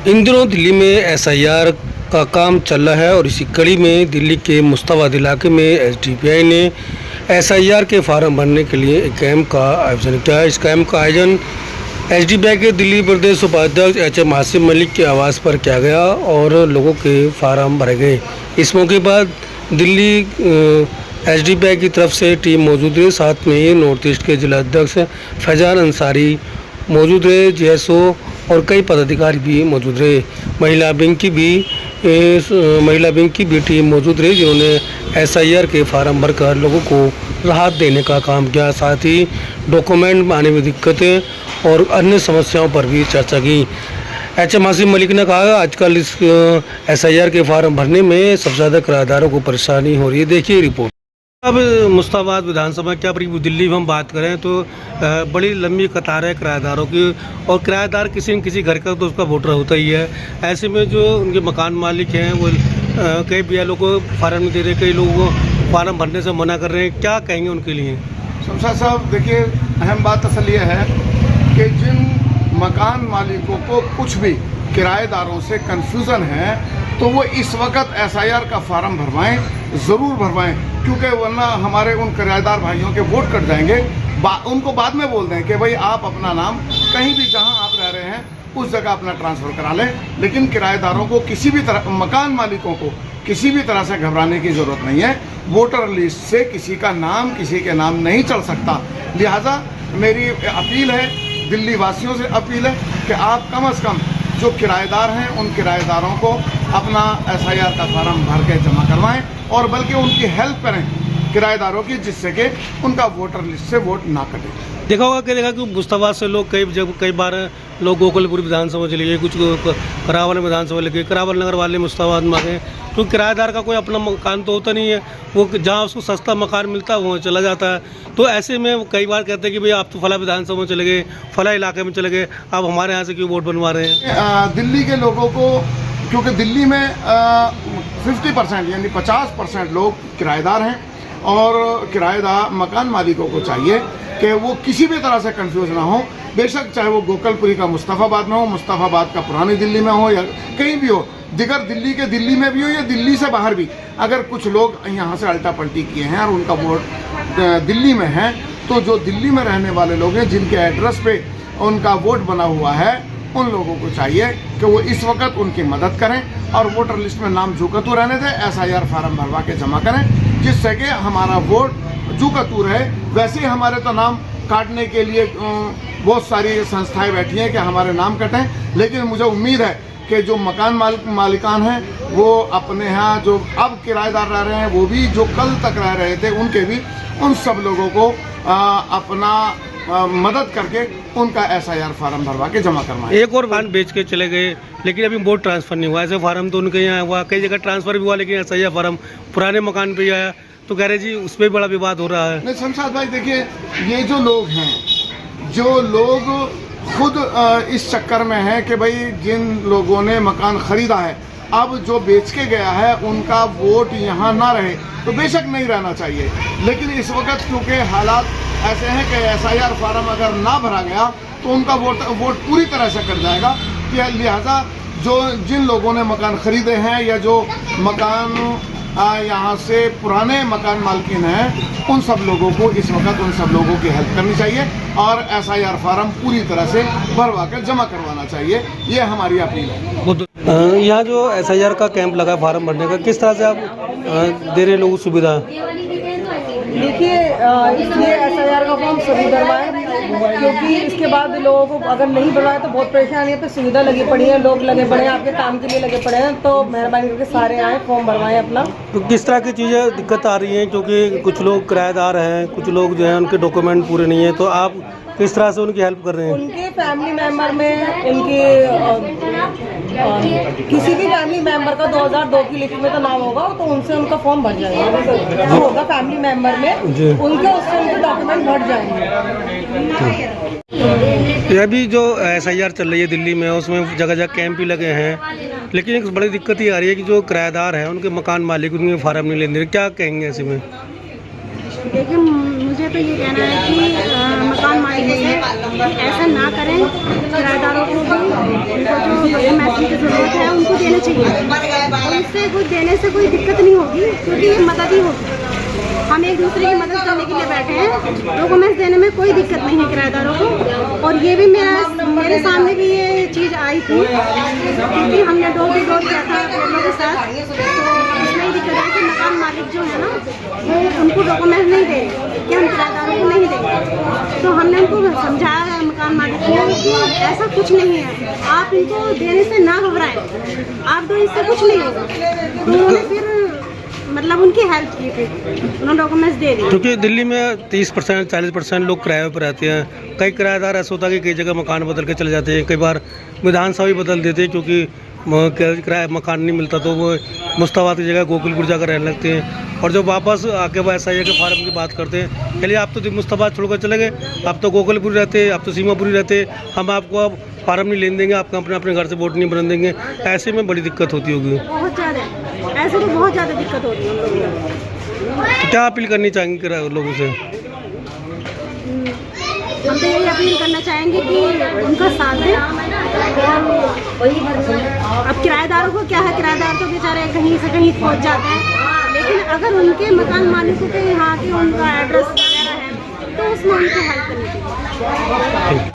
इन दिनों दिल्ली में एसआईआर का काम चल रहा है और इसी कड़ी में दिल्ली के मुस्ताबाद इलाके में एसडीपीआई ने एसआईआर के फार्म भरने के लिए एक कैंप का आयोजन किया है। इस कैंप का आयोजन एसडीपीआई के दिल्ली प्रदेश उपाध्यक्ष एचएम आसिम मलिक के आवास पर किया गया और लोगों के फार्म भरे गए। इस मौके पर दिल्ली एसडीपीआई की तरफ से टीम मौजूद रही, साथ में ही नॉर्थ ईस्ट के जिला अध्यक्ष फैजान अंसारी मौजूद रहे, जेएसओ और कई पदाधिकारी भी मौजूद रहे। महिला विंग की भी टीम मौजूद रही, जिन्होंने एसआईआर के फार्म भरकर लोगों को राहत देने का काम किया। साथ ही डॉक्यूमेंट आने में दिक्कतें और अन्य समस्याओं पर भी चर्चा की। एचएम आसिम मलिक ने कहा, आजकल इस एसआईआर के फार्म भरने में सबसे ज़्यादा किराएदारों को परेशानी हो रही है। देखिए रिपोर्ट। अब मुस्ताबाद विधानसभा क्या पूरी दिल्ली में हम बात करें तो बड़ी लंबी कतार है किराएदारों की, और किराएदार किसी न किसी घर का तो उसका वोटर होता ही है। ऐसे में जो उनके मकान मालिक हैं वो कई बीएलओ को फार्म नहीं दे रहे, कई लोगों को फार्म भरने से मना कर रहे हैं। क्या कहेंगे उनके लिए? शमशाद साहब, देखिए, अहम बात असल ये है कि जिन मकान मालिकों को कुछ भी किराएदारों से कन्फ्यूज़न है तो वो इस वक्त एसआईआर का फार्म भरवाएं, ज़रूर भरवाएं, क्योंकि वरना हमारे उन किराएदार भाइयों के वोट कट जाएंगे। उनको बाद में बोल दें कि भाई आप अपना नाम कहीं भी जहां आप रह रहे हैं उस जगह अपना ट्रांसफ़र करा लें, लेकिन किराएदारों को किसी भी तरह, मकान मालिकों को किसी भी तरह से घबराने की ज़रूरत नहीं है। वोटर लिस्ट से किसी का नाम किसी के नाम नहीं चढ़ सकता। लिहाजा मेरी अपील है, दिल्ली वासियों से अपील है कि आप कम से कम जो किराएदार हैं उन किराएदारों को अपना एसआईआर का फार्म भर के जमा करवाएं, और बल्कि उनकी हेल्प करें किराएदारों की, जिससे कि उनका वोटर लिस्ट से वोट ना कटे। देखा कि मुस्ताबाद से लोग कई बार लोग गोकुलपुर विधानसभा चले गए, कुछ करावल विधानसभा लगे, करावल नगर वाले मुस्ताबाद में आ गए। तो किराएदार का कोई अपना मकान तो होता नहीं है, वो जहाँ उसको सस्ता मकान मिलता है वहाँ चला जाता है। तो ऐसे में वो कई बार कहते हैं कि भाई आप तो फला विधानसभा में चले गए, फला इलाके में चले गए, आप हमारे यहाँ से क्यों वोट बनवा रहे हैं? दिल्ली के लोगों को, क्योंकि दिल्ली में 50% यानी 50% लोग किराएदार हैं, और किराएदार मकान मालिकों को चाहिए कि वो किसी भी तरह से कंफ्यूज ना हो। बेशक चाहे वो गोकुलपुरी का मुस्तफ़ाबाद में हो, मुस्तफ़ाबाद का पुरानी दिल्ली में हो, या कहीं भी हो, दिगर दिल्ली के दिल्ली में भी हो या दिल्ली से बाहर भी, अगर कुछ लोग यहाँ से अल्टा पल्टी किए हैं और उनका वोट दिल्ली में है, तो जो दिल्ली में रहने वाले लोग हैं जिनके एड्रेस पे उनका वोट बना हुआ है, उन लोगों को चाहिए कि वो इस वक्त उनकी मदद करें और वोटर लिस्ट में नाम जूकतू रहने दें, एसआईआर फार्म भरवा के जमा करें, जिससे कि हमारा वोट जूकतू रहे। वैसे ही हमारे तो नाम काटने के लिए बहुत सारी संस्थाएं बैठी हैं कि हमारे नाम कटें, लेकिन मुझे उम्मीद है कि जो मकान मालिकान हैं वो अपने यहाँ जो अब किराएदार रह रहे हैं, वो भी जो कल तक रह रहे थे, उनके भी, उन सब लोगों को अपना मदद करके उनका एसआईआर फार्म भरवा के जमा करवाएं। एक और मकान बेच के चले गए, लेकिन अभी वोट ट्रांसफ़र नहीं हुआ। ऐसे फार्म तो उनके यहाँ हुआ, कई जगह ट्रांसफ़र भी हुआ, लेकिन एसआईआर फार्म पुराने मकान पे ही आया। तो कह रहे जी उस पर बड़ा विवाद हो रहा है। नहीं शमशाद भाई, देखिए, ये जो लोग हैं, जो लोग खुद इस चक्कर में हैं कि भाई जिन लोगों ने मकान ख़रीदा है, अब जो बेच के गया है उनका वोट यहाँ ना रहे, तो बेशक नहीं रहना चाहिए। लेकिन इस वक्त क्योंकि हालात ऐसे हैं कि एसआईआर फार्म अगर ना भरा गया तो उनका वोट पूरी तरह से कट जाएगा। कि लिहाजा जो जिन लोगों ने मकान ख़रीदे हैं या जो मकान यहाँ से पुराने मकान मालकिन हैं, उन सब लोगों को इस वक्त उन सब लोगों की हेल्प करनी चाहिए और एसआईआर फार्म पूरी तरह से भरवा कर जमा करवाना चाहिए। ये हमारी अपील है। यहाँ जो एसआईआर का कैंप लगा फार्म भरने का, किस तरह से आप दे रहे लोगों को सुविधा? देखिए, इसलिए एसआईआर का फॉर्म सभी भरवाएं, क्योंकि इसके बाद लोगों को अगर नहीं भरवाए तो बहुत परेशानी है। पे सुविधा लगी पड़ी है, लोग लगे पड़े हैं, आपके काम के लिए लगे पड़े हैं, तो मेहरबानी करके सारे आएँ, फॉर्म भरवाएं अपना। तो किस तरह की चीज़ें दिक्कत आ रही हैं? क्योंकि कुछ लोग किराएदार हैं, कुछ लोग जो हैं उनके डॉक्यूमेंट पूरे नहीं हैं, तो आप किस तरह से उनकी हेल्प कर रहे हैं? उनके फैमिली मेम्बर में उनके किसी भी फैमिली मेम्बर का 2002 की लिस्ट में तो नाम होगा, तो उनसे उनका फॉर्म भर जाएगा। जो होगा फैमिली मेम्बर में उनके, उससे उनके डॉक्यूमेंट भर जाएंगे। अभी जो एसआईआर चल रही है दिल्ली में, उसमें जगह जगह कैंप भी लगे हैं, लेकिन एक बड़ी दिक्कत ये आ रही है कि जो किराएदार हैं उनके मकान मालिक उनके फार्म नहीं लेने। क्या कहेंगे ऐसे में? देखिए, मुझे मुझे तो ये कहना है कि मकान मालिकों से कि ऐसा ना करें, किराएदारों को भी उनको जो डॉक्यूमेंटेशन की ज़रूरत है उनको देना चाहिए, और इससे कोई देने से कोई दिक्कत नहीं होगी, क्योंकि ये मदद ही होगी। हम एक दूसरे की मदद करने के लिए बैठे हैं, डॉक्यूमेंट्स देने में कोई दिक्कत नहीं है किराएदारों को। और ये भी मेरे सामने भी ये चीज़ आई थी, क्योंकि हमने डोर टू डोर किया था लोगों के साथ, तो इसमें ही दिक्कत है कि मकान मालिक जो है ना वो उनको डॉक्यूमेंट नहीं दे रहे कि हम किराएदारों को नहीं देंगे। तो हमने उनको समझाया मकान मालिक को कि ऐसा कुछ नहीं है, आप इनको देने से ना घबराएं, आप दो, इससे कुछ नहीं होगा। तो उन्होंने फिर मतलब उनकी हेल्प की, फिर उन्होंने डॉक्यूमेंट्स दे दिए। क्योंकि दिल्ली में 30% 40% लोग किराए पर रहते हैं। कई किराएदार ऐसा होता है कि कई जगह मकान बदल के चले जाते हैं, कई बार विधानसभा भी बदल देते हैं, क्योंकि किराया मकान नहीं मिलता तो वो मुस्ताबाद की जगह गोकुलपुर जाकर रहने लगते हैं। और जब वापस आके वो SIR के फार्म की बात करते हैं, चलिए आप तो मुस्ताबाद छोड़कर चले गए, आप तो गोकुलपुर रहते, आप तो सीमापुरी रहते, हम आपको अब फार्म नहीं लेने देंगे, आपका अपने घर से वोट नहीं बन देंगे। ऐसे में बड़ी दिक्कत होती होगी। बहुत ज़्यादा, ऐसे तो बहुत ज़्यादा दिक्कत होती है हम लोगों को। तो क्या अपील करनी चाहेंगे लोगों से? हम तो यही अपील करना चाहेंगे कि उनका साथ दें। अब किराएदारों को क्या है, किराएदार तो बेचारे कहीं से कहीं पहुंच जाते हैं, लेकिन अगर उनके मकान मालिकों के यहाँ के उनका एड्रेस वगैरह है तो उसमें उनको हेल्प करनी चाहिए।